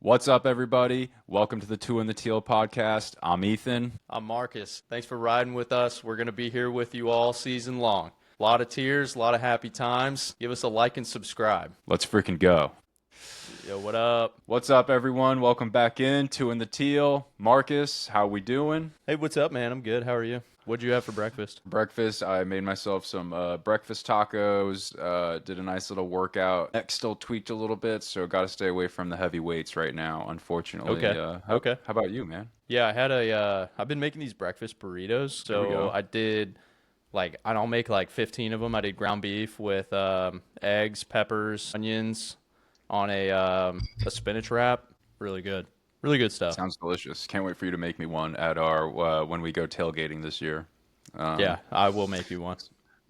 What's up, everybody? Welcome to the Two in the Teal podcast. I'm Ethan. I'm Marcus. Thanks for riding with us. We're going to be here with you all season long. A lot of tears, a lot of happy times. Give us a like and subscribe. Let's freaking go. Yo, what up? What's up, everyone? Welcome back in Two in the Teal. Marcus, how we doing? Hey, what's up, man? I'm good. How are you? What'd you have for breakfast? Breakfast, I made myself some breakfast tacos, did a nice little workout. Neck still tweaked a little bit, so got to stay away from the heavy weights right now, unfortunately. Okay. How about you, man? Yeah, I've been making these breakfast burritos. There we go. So I did, I'll make 15 of them. I did ground beef with eggs, peppers, onions on a spinach wrap. Really good. Really good stuff. Sounds delicious. Can't wait for you to make me one at our when we go tailgating this year. Yeah, I will make you one.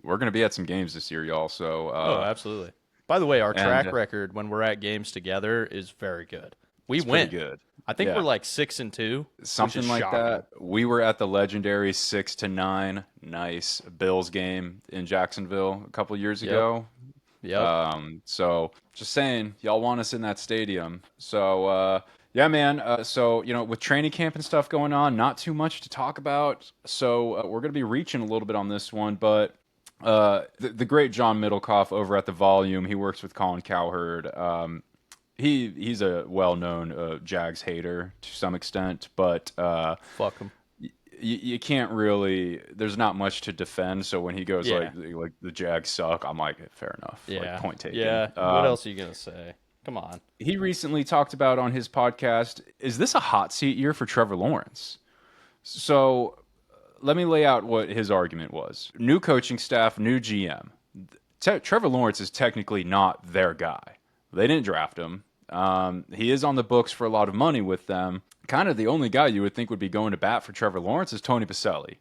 We're going to be at some games this year, y'all, so... Oh, absolutely. By the way, our track and- record when we're at games together is very good. We It's win. pretty good. I think Yeah. we're 6-2, Something which is like shocking. that. We were at the legendary 6-9 nice Bills game in Jacksonville a couple years ago. Yep. So just saying, y'all want us in that stadium. So yeah, man. With training camp and stuff going on, not too much to talk about. So we're gonna be reaching a little bit on this one, but the great John Middlekauff over at the Volume, he works with Colin Cowherd. He's a well-known Jags hater to some extent, but Fuck them. you can't really. There's not much to defend. So when he goes Yeah. like the Jags suck, I'm like, fair enough. Yeah. Like, point taken. Yeah. What else are you going to say? Come on. He recently talked about on his podcast, is this a hot seat year for Trevor Lawrence? So let me lay out what his argument was. New coaching staff, new GM. Trevor Lawrence is technically not their guy. They didn't draft him. He is on the books for a lot of money with them. Kind of the only guy you would think would be going to bat for Trevor Lawrence is Tony Baselli.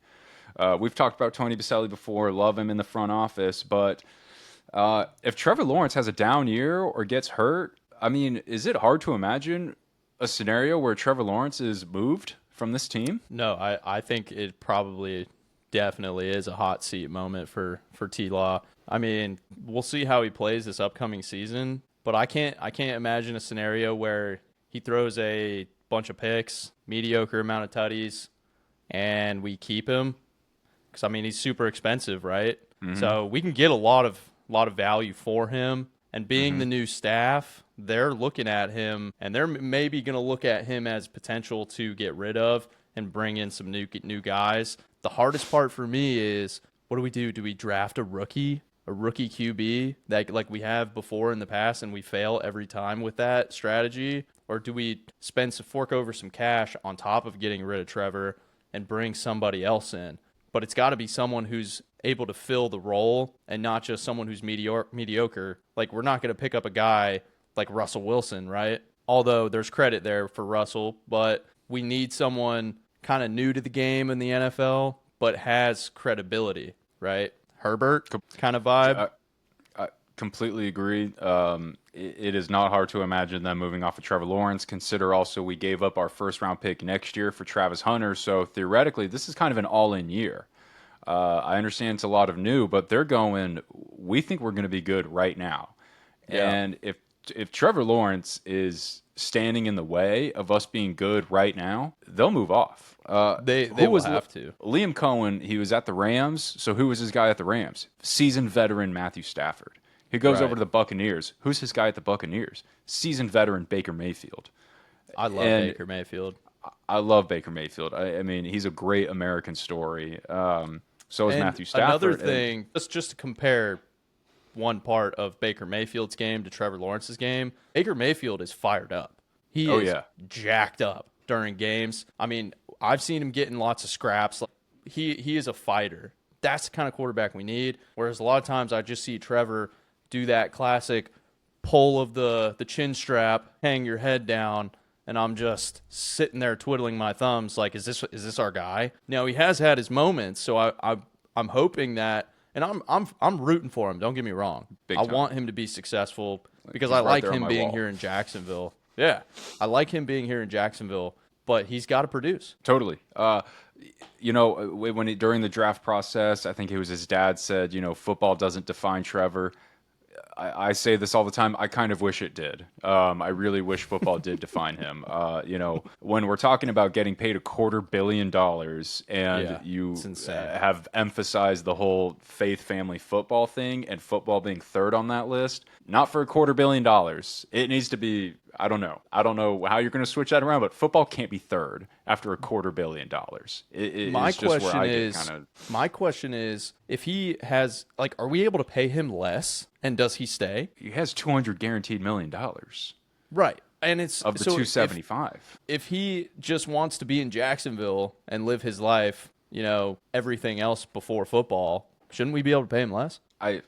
We've talked about Tony Baselli before, love him in the front office, but if Trevor Lawrence has a down year or gets hurt, I mean, is it hard to imagine a scenario where Trevor Lawrence is moved from this team? No, I think it probably definitely is a hot seat moment for T-Law. I mean, we'll see how he plays this upcoming season, but I can't imagine a scenario where he throws a bunch of picks, mediocre amount of tutties, and we keep him. Because, I mean, he's super expensive, right? Mm-hmm. So we can get a lot of value for him. And being the new staff, they're looking at him, and they're maybe going to look at him as potential to get rid of and bring in some new guys. The hardest part for me is, what do? Do we draft a rookie QB that like we have before in the past, and we fail every time with that strategy? Or do we fork over some cash on top of getting rid of Trevor and bring somebody else in? But it's got to be someone who's able to fill the role and not just someone who's mediocre. Like, we're not going to pick up a guy like Russell Wilson, right? Although there's credit there for Russell, but we need someone kind of new to the game in the NFL, but has credibility, right? Herbert kind of vibe. I completely agree. It is not hard to imagine them moving off of Trevor Lawrence. Consider also we gave up our first-round pick next year for Travis Hunter, so theoretically this is kind of an all-in year. I understand it's a lot of new, but they're going, we think we're going to be good right now. Yeah. And if Trevor Lawrence is standing in the way of us being good right now, they'll move off. They who will have to. Liam Cohen, he was at the Rams, so who was his guy at the Rams? Seasoned veteran Matthew Stafford. He goes Right. over to the Buccaneers. Who's his guy at the Buccaneers? Seasoned veteran Baker Mayfield. I love And Baker Mayfield. I love Baker Mayfield. I mean, he's a great American story. So is And Matthew Stafford. Another thing, just to compare one part of Baker Mayfield's game to Trevor Lawrence's game, Baker Mayfield is fired up. He is jacked up during games. I mean, I've seen him getting lots of scraps. He is a fighter. That's the kind of quarterback we need. Whereas a lot of times I just see Trevor do that classic pull of the chin strap, hang your head down, and I'm just sitting there twiddling my thumbs like, is this our guy? Now, he has had his moments, so I'm hoping that, and I'm rooting for him. Don't get me wrong. Big I time. want him to be successful because He's I right like there on him my being wall. here in Jacksonville. Yeah, I like him being here in Jacksonville, but he's got to produce. Totally. During the draft process, I think it was his dad said, football doesn't define Trevor. I say this all the time. I kind of wish it did. I really wish football did define him. When we're talking about getting paid $250 million and Yeah, you it's insane. have emphasized the whole faith family football thing and football being third on that list, not for $250 million. It needs to be. I don't know. I don't know how you're going to switch that around, but football can't be third after $250 million. My It's just where question I is, get kind of. my question is, if he has, like, are we able to pay him less, and does he stay? He has $200 guaranteed million Right. And it's of the so 275. if he just wants to be in Jacksonville and live his life, everything else before football, shouldn't we be able to pay him less? I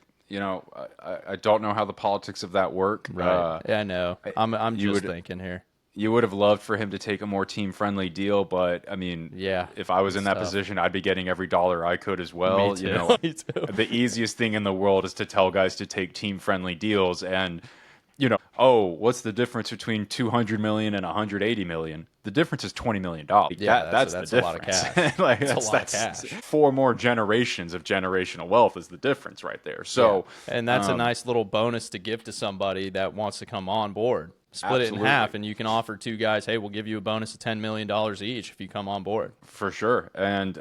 don't know how the politics of that work. Right. Yeah, I know. I'm you just would- thinking here. You would have loved for him to take a more team-friendly deal, but I mean, Yeah, if I was in that tough. position, I'd be getting every dollar I could as well. Me too. Me too. The easiest thing in the world is to tell guys to take team-friendly deals, and oh, what's the difference between 200 million and 180 million? The difference is $20 million. Yeah, that's that's the a lot of difference. cash. Like, That's a lot of that's cash. 4 more generations of generational wealth is the difference right there. So, And that's a nice little bonus to give to somebody that wants to come on board. Split it in Absolutely. half, and you can offer 2 guys, hey, we'll give you a bonus of $10 million each if you come on board. for sure. And,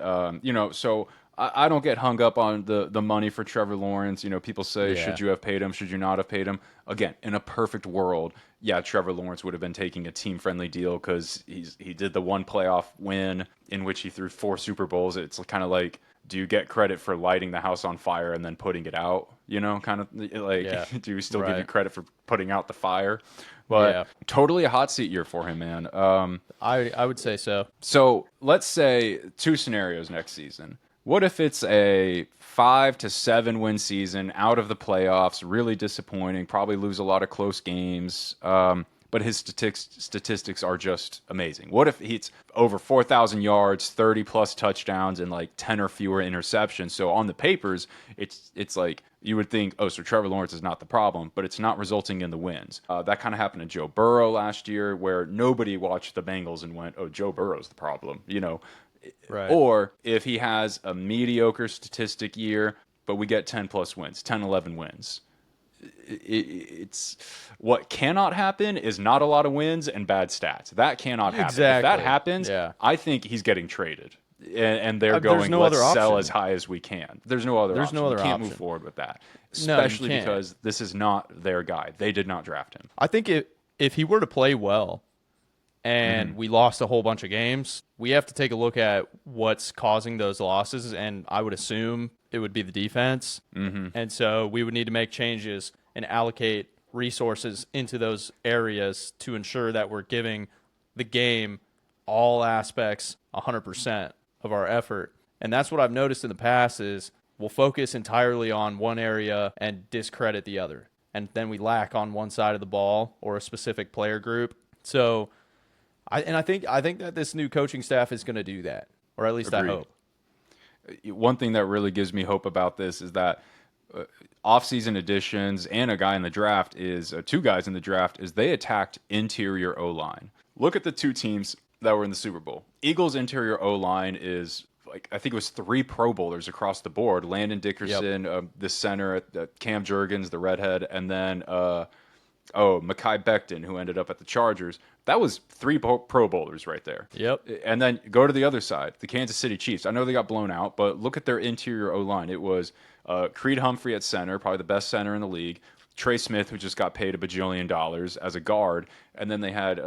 so I don't get hung up on the money for Trevor Lawrence. People say, Yeah. should you have paid him? Should you not have paid him? Again, in a perfect world, yeah, Trevor Lawrence would have been taking a team-friendly deal because he did the one playoff win in which he threw 4 Super Bowls. It's kind of like, do you get credit for lighting the house on fire and then putting it out? Kind of like, Yeah. do we still give you Right. credit for putting out the fire? But Yeah. totally a hot seat year for him, man. I would say so. So let's say 2 scenarios next season. What if it's a 5 to 7 win season, out of the playoffs, really disappointing, probably lose a lot of close games, but his statistics are just amazing? What if he's over 4,000 yards, 30 plus touchdowns, and like 10 or fewer interceptions? So on the papers, it's like you would think, oh, so Trevor Lawrence is not the problem, but it's not resulting in the wins. That kind of happened to Joe Burrow last year, where nobody watched the Bengals and went, oh, Joe Burrow's the problem, Right. Or if he has a mediocre statistic year, but we get 10 plus wins, 10, 11 wins. It's what cannot happen is not a lot of wins and bad stats. That cannot happen. If that Exactly. happens, Yeah. I think he's getting traded. And they're There's going, no let's other sell option. as high as we can. There's no other There's option. no other You can't option. move forward with that. No, you Especially can't. because this is not their guy. They did not draft him. I think if he were to play well and we lost a whole bunch of games, we have to take a look at what's causing those losses, and I would assume it would be the defense. And so we would need to make changes and allocate resources into those areas to ensure that we're giving the game all aspects 100% of our effort. And that's what I've noticed in the past is we'll focus entirely on one area and discredit the other. And then we lack on one side of the ball or a specific player group. So I think that this new coaching staff is going to do that, or at least Agreed. I hope. One thing that really gives me hope about this is that offseason additions and a guy in the draft is 2 guys in the draft is they attacked interior O-line. Look at the 2 teams that were in the Super Bowl. Eagles interior O-line is I think it was 3 Pro Bowlers across the board. Landon Dickerson, the center, Cam Jurgens, the redhead, and then Mekhi Becton, who ended up at the Chargers. That was 3 Pro Bowlers right there. Yep. And then go to the other side, the Kansas City Chiefs. I know they got blown out, but look at their interior O-line. It was Creed Humphrey at center, probably the best center in the league. Trey Smith, who just got paid $1 bajillion as a guard. And then they had,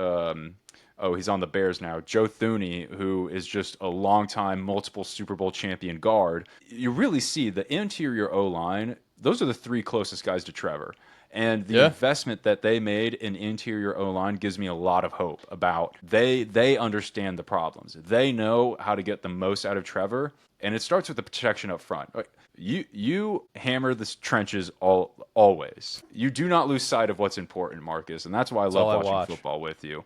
he's on the Bears now, Joe Thuney, who is just a longtime multiple Super Bowl champion guard. You really see the interior O-line, those are the 3 closest guys to Trevor. And the investment that they made in interior O-line gives me a lot of hope about they understand the problems. They know how to get the most out of Trevor, and it starts with the protection up front. You hammer the trenches always. You do not lose sight of what's important, Marcus, and that's why I love watching football with you.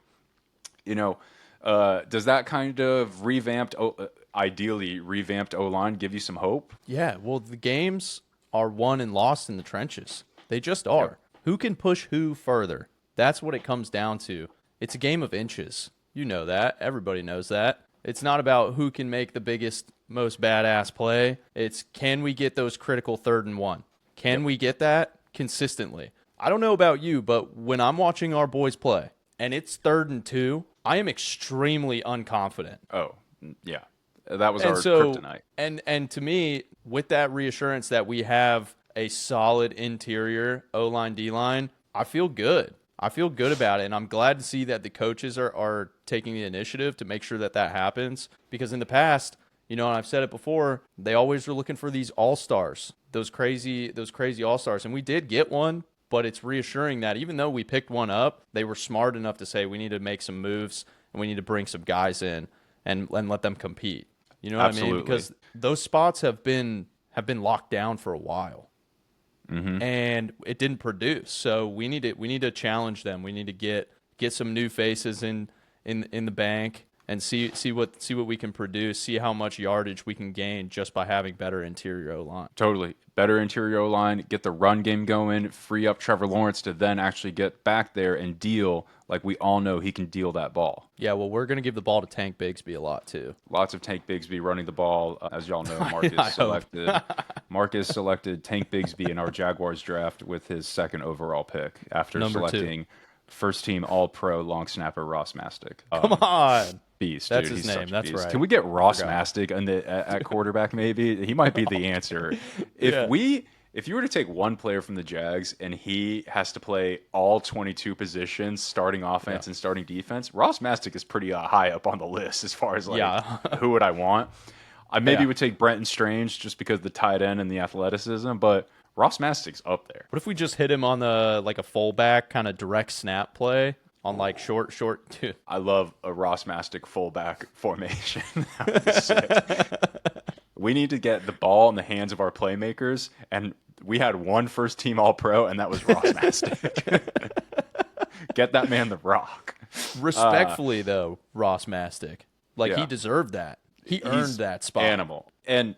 Does that kind of ideally revamped O-line give you some hope? Yeah, well, the games are won and lost in the trenches. They just are. Yep. Who can push who further? That's what it comes down to. It's a game of inches. You know that. Everybody knows that. It's not about who can make the biggest, most badass play. It's can we get those critical 3rd and 1? Can we get that? consistently. I don't know about you, but when I'm watching our boys play and it's 3rd and 2, I am extremely unconfident. Oh, yeah. That was our kryptonite. And to me, with that reassurance that we have a solid interior O-line, D-line, I feel good. I feel good about it, and I'm glad to see that the coaches are taking the initiative to make sure that happens. Because in the past, and I've said it before, they always were looking for these all-stars, those crazy all-stars, and we did get one. But it's reassuring that even though we picked one up, they were smart enough to say we need to make some moves and we need to bring some guys in and let them compete. You know what I mean? Because those spots have been locked down for a while. And it didn't produce. So we need to challenge them. We need to get some new faces in the bank and see what we can produce, see how much yardage we can gain just by having better interior O-line. Totally. Better interior O-line, get the run game going, free up Trevor Lawrence to then actually get back there and deal like we all know he can deal that ball. Yeah, well, we're going to give the ball to Tank Bigsby a lot too. Lots of Tank Bigsby running the ball. As y'all know, Marcus selected Tank Bigsby in our Jaguars draft with his 2nd overall pick after selecting first-team All-Pro long snapper Ross Mastick. Come on. Beast, That's dude. his He's name. That's beast. right. Can we get Ross Mastick at quarterback maybe? He might be the answer. If you were to take one player from the Jags and he has to play all 22 positions, starting offense and starting defense, Ross Mastick is pretty high up on the list as far as who would I want. I maybe would take Brenton Strange just because of the tight end and the athleticism, but Ross Mastick's up there. What if we just hit him on a fullback kind of direct snap play on short? Dude. I love a Ross Mastick fullback formation. That would be sick. We need to get the ball in the hands of our playmakers, and we had one first-team All-Pro, and that was Ross Mastick. Get that man the rock. Respectfully, though, Ross Mastick. He deserved that. He earned that spot. Animal. And,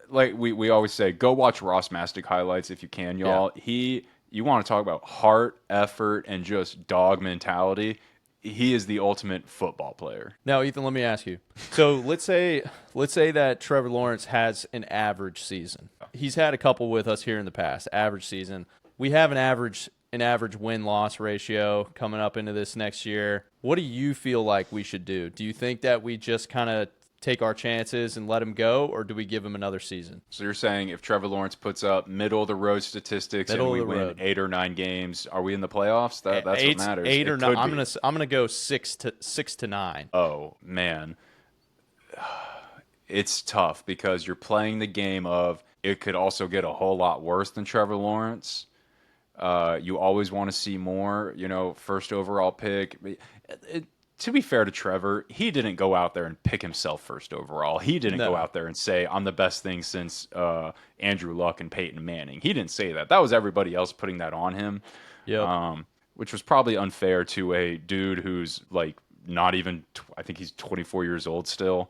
like we always say, go watch Ross Mastick highlights if you can, y'all. Yeah. You want to talk about heart, effort, and just dog mentality. He is the ultimate football player. Now, Ethan, let me ask you. So let's say that Trevor Lawrence has an average season. He's had a couple with us here in the past, average season. We have an average win-loss ratio coming up into this next year. What do you feel like we should do? Do you think that we just kind of take our chances and let him go, or do we give him another season? So you're saying if Trevor Lawrence puts up middle-of-the-road statistics and we win 8 or 9 games, are we in the playoffs? That's what matters. 8 or 9. I'm gonna go 6 to 9. Oh man, it's tough because you're playing the game of it could also get a whole lot worse than Trevor Lawrence. You always want to see more. First overall pick. To be fair to Trevor, he didn't go out there and pick himself first overall. He didn't go out there and say, I'm the best thing since Andrew Luck and Peyton Manning. He didn't say that. That was everybody else putting that on him, which was probably unfair to a dude who's not even, I think he's 24 years old still.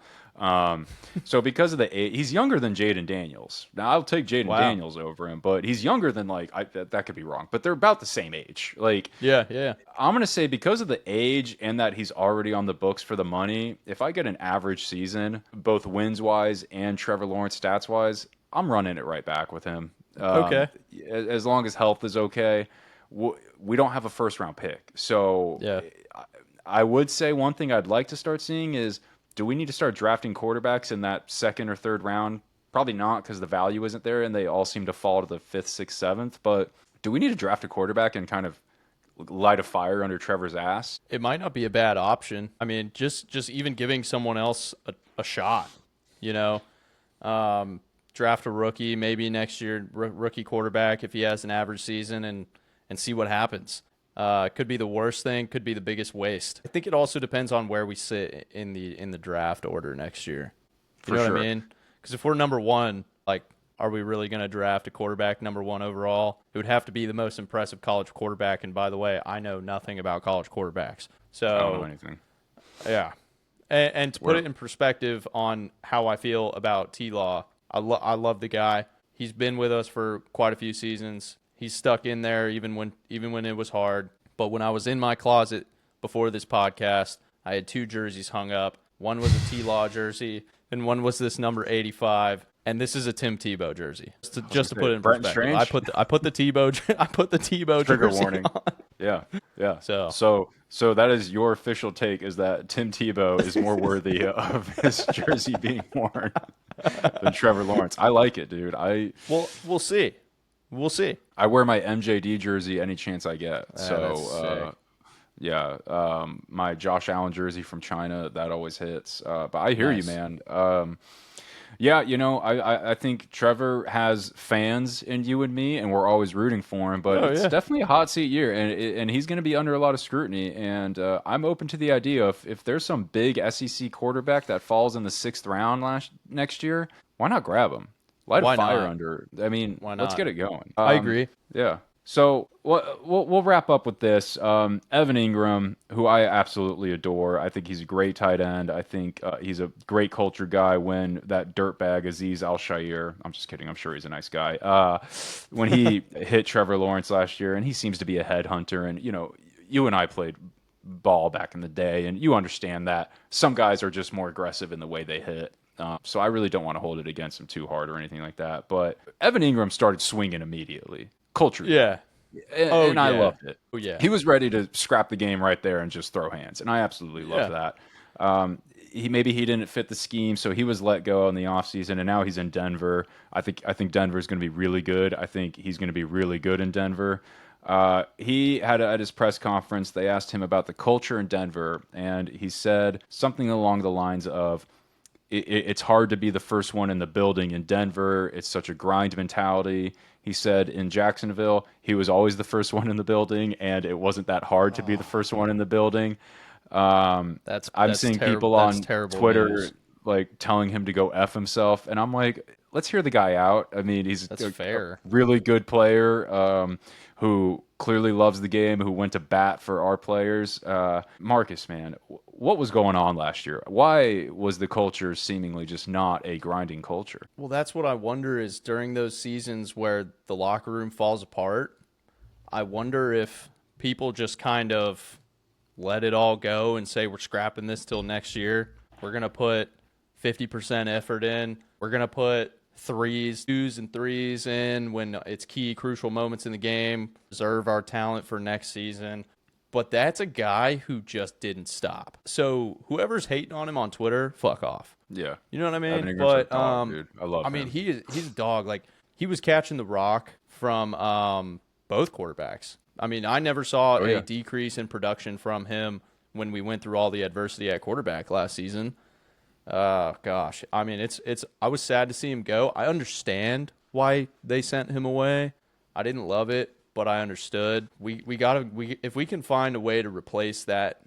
So because of the age, he's younger than Jaden Daniels. Now I'll take Jaden Daniels over him, but he's younger than that could be wrong, but they're about the same age. Yeah. I'm going to say because of the age and that he's already on the books for the money, if I get an average season, both wins wise and Trevor Lawrence stats wise, I'm running it right back with him. Okay. As long as health is okay, we don't have a first round pick. So I would say one thing I'd like to start seeing is, do we need to start drafting quarterbacks in that 2nd or 3rd round? Probably not, because the value isn't there, and they all seem to fall to the 5th, 6th, 7th. But do we need to draft a quarterback and kind of light a fire under Trevor's ass? It might not be a bad option. I mean, just even giving someone else a shot, draft a rookie maybe next year, rookie quarterback if he has an average season and see what happens. Could be the worst thing, could be the biggest waste. I think it also depends on where we sit in the draft order next year. You know what I mean? Because if we're number 1, are we really going to draft a quarterback number 1 overall? It would have to be the most impressive college quarterback. And by the way, I know nothing about college quarterbacks. So I don't know anything. Yeah. And to put it in perspective on how I feel about Teal, I love the guy. He's been with us for quite a few seasons. He's stuck in there even when it was hard. But when I was in my closet before this podcast, I had 2 jerseys hung up. One was a T-Law jersey, and one was this number 85. And this is a Tim Tebow jersey. Just to put it in Brenton perspective, Strange? I put the Tebow Trigger jersey warning. on. Yeah, yeah. So So that is your official take, is that Tim Tebow is more worthy of his jersey being worn than Trevor Lawrence. I like it, dude. well, we'll see. We'll see. I wear my MJD jersey any chance I get. That's So yeah, my Josh Allen jersey from China, that always hits. But I hear you, Nice. man. Yeah, I think Trevor has fans in you and me, and we're always rooting for him. But Oh, it's yeah. definitely a hot seat year, and he's going to be under a lot of scrutiny. And I'm open to the idea of, if there's some big SEC quarterback that falls in the 6th round next year, why not grab him? Light Why a fire not? under. I mean, Why let's not? get it going. I agree. Yeah. So we'll wrap up with this. Evan Engram, who I absolutely adore. I think he's a great tight end. I think he's a great culture guy. When that dirtbag Aziz Al-Shaair, I'm just kidding, I'm sure he's a nice guy, when he hit Trevor Lawrence last year, and he seems to be a headhunter. And, you and I played ball back in the day, and you understand that some guys are just more aggressive in the way they hit. So I really don't want to hold it against him too hard or anything like that. But Evan Engram started swinging immediately. Culture. Yeah. And I loved it. Oh, yeah. He was ready to scrap the game right there and just throw hands, and I absolutely love that. Maybe he didn't fit the scheme, so he was let go in the offseason, and now he's in Denver. I think Denver is going to be really good. I think he's going to be really good in Denver. He had at his press conference, they asked him about the culture in Denver, and he said something along the lines of, it's hard to be the first one in the building in Denver. It's such a grind mentality. He said in Jacksonville, he was always the first one in the building, and it wasn't that hard to be the first one in the building. I'm seeing people on Twitter news. like telling him to go F himself, and I'm like, let's hear the guy out. I mean, he's fair. a really good player who clearly loves the game, who went to bat for our players. Marcus, man, what was going on last year? Why was the culture seemingly just not a grinding culture? Well, that's what I wonder, is during those seasons where the locker room falls apart, I wonder if people just kind of let it all go and say, we're scrapping this till next year. We're going to put 50% effort in. We're going to put twos and threes in when it's key, crucial moments in the game. Reserve our talent for next season. But that's a guy who just didn't stop. So whoever's hating on him on Twitter, fuck off. Yeah. You know what I mean? Evan Ingram's But a dog, dude. I love him. he's a dog. Like, he was catching the rock from both quarterbacks. I mean, I never saw a decrease in production from him when we went through all the adversity at quarterback last season. Gosh. I mean, I was sad to see him go. I understand why they sent him away. I didn't love it, but I understood. If we can find a way to replace that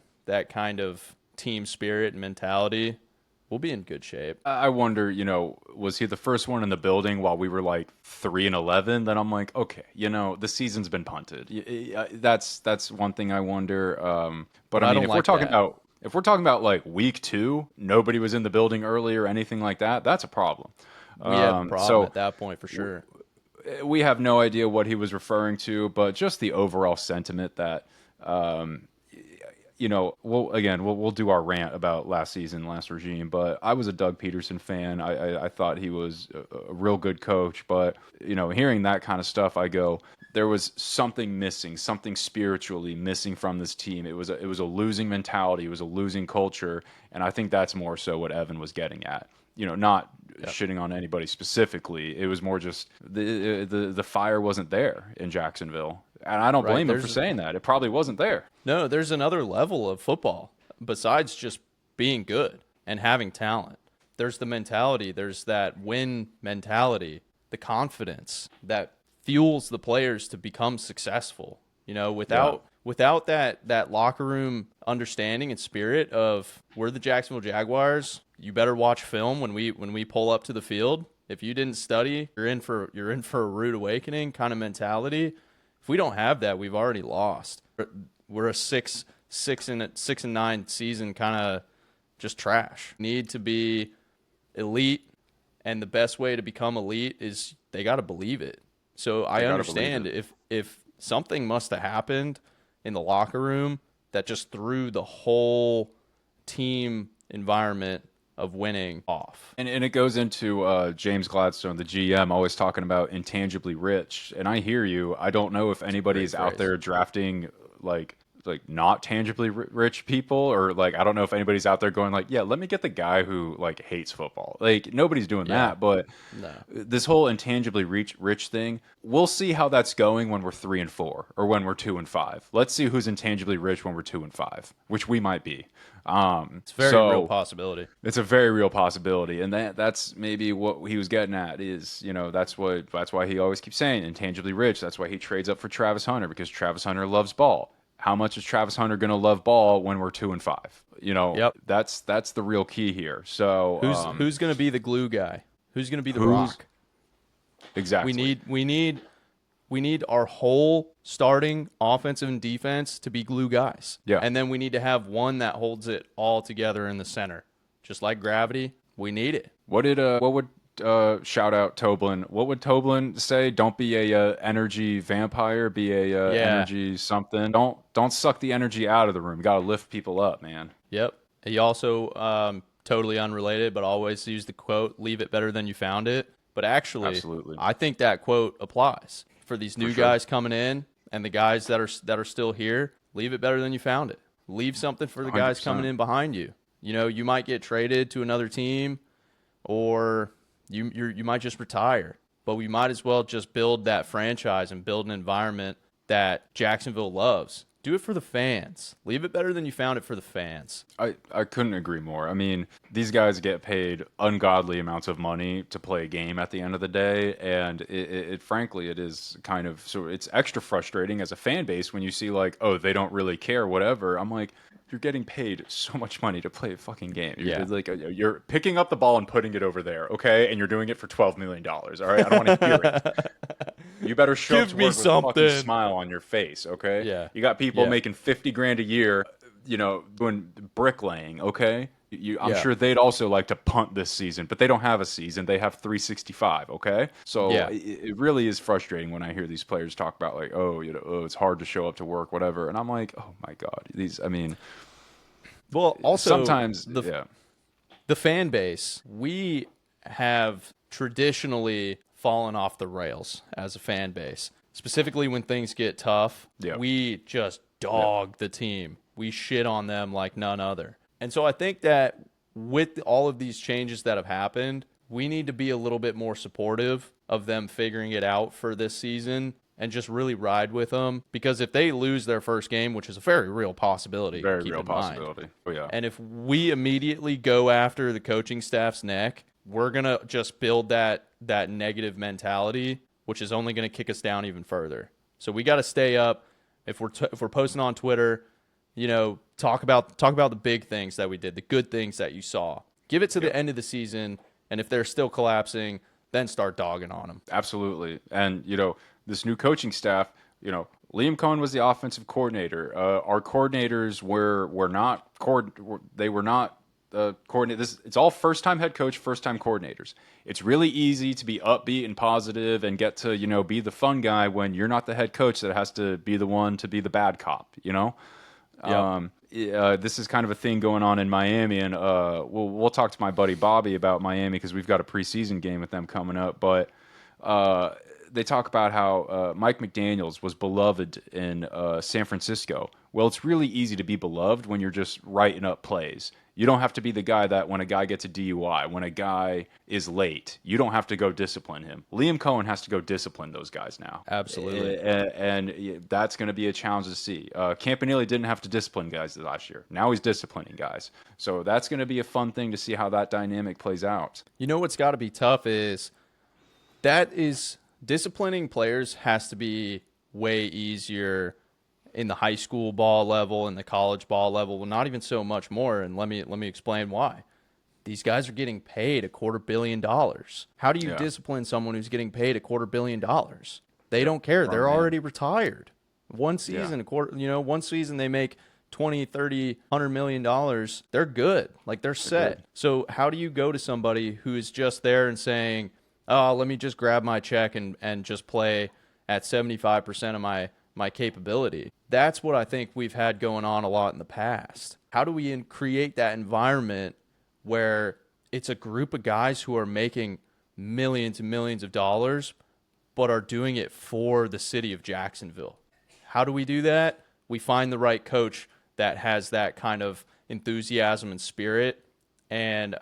kind of team spirit and mentality, we'll be in good shape. I wonder, was he the first one in the building while we were like 3-11? Then I'm like, okay, the season's been punted. That's one thing I wonder. But I mean, if we're talking about like week 2, nobody was in the building early or anything like that, that's a problem. We had a problem at that point for sure. We have no idea what he was referring to, but just the overall sentiment that, we'll do our rant about last season, last regime, but I was a Doug Peterson fan. I thought he was a real good coach, but, hearing that kind of stuff, I go, there was something missing, something spiritually missing from this team. It was a losing mentality. It was a losing culture. And I think that's more so what Evan was getting at. Not shitting on anybody specifically. It was more just the fire wasn't there in Jacksonville. And I don't blame him for saying that. It probably wasn't there. No, there's another level of football besides just being good and having talent. There's the mentality. There's that win mentality, the confidence that fuels the players to become successful. Without that locker room understanding and spirit of, we're the Jacksonville Jaguars, you better watch film when we pull up to the field. If you didn't study, you're in for a rude awakening kind of mentality. If we don't have that, we've already lost. We're a 6-9 season kind of just trash. Need to be elite, and the best way to become elite is they got to believe it. So I understand if something must have happened in the locker room that just threw the whole team environment of winning off. And it goes into James Gladstone, the GM, always talking about intangibly rich. And I hear you. I don't know if anybody is out there drafting like not tangibly rich people, or like I don't know if anybody's out there going like, yeah, let me get the guy who like hates football. Like nobody's doing that. But No. this whole intangibly rich thing, we'll see how that's going when we're 3-4 or when we're 2-5. Let's see who's intangibly rich when we're 2-5, which we might be. It's a very real possibility. It's a very real possibility, and that's maybe what he was getting at. Is that's why he always keeps saying intangibly rich. That's why he trades up for Travis Hunter, because Travis Hunter loves ball. How much is Travis Hunter going to love ball when we're 2-5? Yep. That's the real key here. So who's going to be the glue guy? Who's going to be the rock? Exactly. We need our whole starting offensive and defense to be glue guys. Yeah. And then we need to have one that holds it all together in the center. Just like gravity, we need it. What would shout out Toblin? What would Toblin say? Don't be a energy vampire. Be a energy something. Don't suck the energy out of the room. You got to lift people up, man. Yep. He also totally unrelated, but always use the quote, "Leave it better than you found it." But actually, Absolutely. I think that quote applies for these new guys coming in and the guys that are still here. Leave it better than you found it. Leave something for the guys 100%. coming in behind you. You might get traded to another team, or you might just retire. But we might as well just build that franchise and build an environment that Jacksonville loves. Do it for the fans. Leave it better than you found it for the fans. I couldn't agree more. I mean, these guys get paid ungodly amounts of money to play a game at the end of the day, and it frankly, it is kind of, so it's extra frustrating as a fan base when you see like, oh, they don't really care, whatever. I'm like, you're getting paid so much money to play a fucking game. You're picking up the ball and putting it over there, okay? And you're doing it for $12 million, all right? I don't want to hear it. You better show up to work with a fucking smile on your face, okay? Yeah. You got people making $50,000 a year, doing bricklaying, okay? I'm sure they'd also like to punt this season, but they don't have a season. They have 365, okay? So it really is frustrating when I hear these players talk about like, oh, it's hard to show up to work, whatever. And I'm like, oh my God. Well, also sometimes the fan base, we have traditionally fallen off the rails as a fan base. Specifically when things get tough, we just dog the team. We shit on them like none other. And so I think that with all of these changes that have happened, we need to be a little bit more supportive of them figuring it out for this season and just really ride with them. Because if they lose their first game, which is a very real possibility, Oh, yeah. And if we immediately go after the coaching staff's neck, we're going to just build that negative mentality, which is only going to kick us down even further. So we got to stay up. If we're posting on Twitter, talk about the big things that we did, the good things that you saw. Give it to the end of the season, and if they're still collapsing, then start dogging on them. Absolutely. And, this new coaching staff, Liam Cohen was the offensive coordinator. Our coordinators were not coordinators. It's all first-time head coach, first-time coordinators. It's really easy to be upbeat and positive and get to, be the fun guy when you're not the head coach that has to be the one to be the bad cop, This is kind of a thing going on in Miami, and we'll talk to my buddy Bobby about Miami because we've got a preseason game with them coming up. But they talk about how Mike McDaniels was beloved in San Francisco. Well, it's really easy to be beloved when you're just writing up plays. You don't have to be the guy that when a guy gets a DUI, when a guy is late, you don't have to go discipline him. Liam Cohen has to go discipline those guys now. Absolutely. And that's going to be a challenge to see. Campanile didn't have to discipline guys last year. Now he's disciplining guys. So that's going to be a fun thing to see how that dynamic plays out. What's got to be tough is disciplining players has to be way easier in the high school ball level and the college ball level. Well, not even so much more. And let me explain why. These guys are getting paid $250 million. How do you discipline someone who's getting paid $250 million? They don't care. They're already retired. One season, one season they make 20, 30, $100 million. They're good. Like they're set. So how do you go to somebody who is just there and saying, oh, let me just grab my check and just play at 75% of my capability? That's what I think we've had going on a lot in the past. How do we create that environment where it's a group of guys who are making millions and millions of dollars, but are doing it for the city of Jacksonville. How do we do that? We find the right coach that has that kind of enthusiasm and spirit, and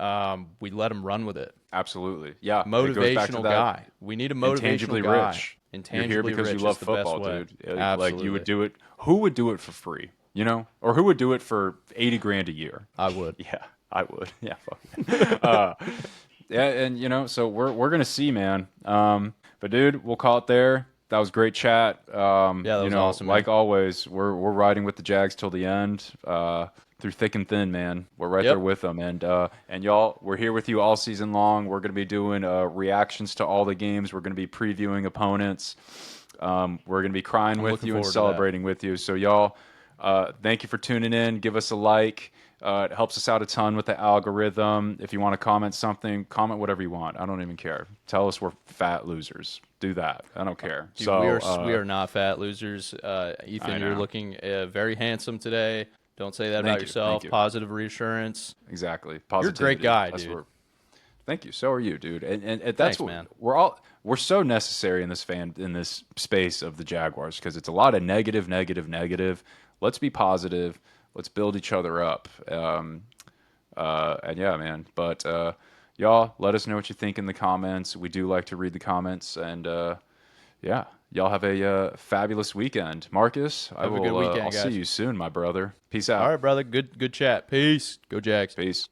we let him run with it. Absolutely. Yeah. Motivational guy. We need a motivational guy. Rich. Intangibly You're here because rich you love is the football, best way. dude. Absolutely. Like you would do it. Who would do it for free? You know, or who would do it for $80,000 a year? I would. Yeah, I would. Yeah, fuck it. Yeah, and you know, so we're gonna see, man. But dude, we'll call it there. That was great chat. Yeah, that was awesome. Like man. always, we're riding with the Jags till the end. Through thick and thin, man. We're right there with them, and y'all, we're here with you all season long. We're gonna be doing reactions to all the games. We're gonna be previewing opponents. We're gonna be crying with you and celebrating with you. So y'all, thank you for tuning in. Give us a like. It helps us out a ton with the algorithm. If you want to comment something, comment whatever you want. I don't even care. Tell us we're fat losers. Do that. I don't care. Dude, so we are not fat losers. Ethan, you're looking very handsome today. Don't say that about yourself. Positive reassurance. Exactly. Positivity. You're a great guy, dude. Thank you. So are you, dude. And that's Thanks, what man. we're so necessary in this space of the Jaguars because it's a lot of negative. Let's be positive. Let's build each other up. And yeah, man. But y'all, let us know what you think in the comments. We do like to read the comments. And yeah, y'all have a fabulous weekend. Marcus, Have a good weekend, I'll guys. see you soon, my brother. Peace out. All right, brother. Good chat. Peace. Go Jags. Peace.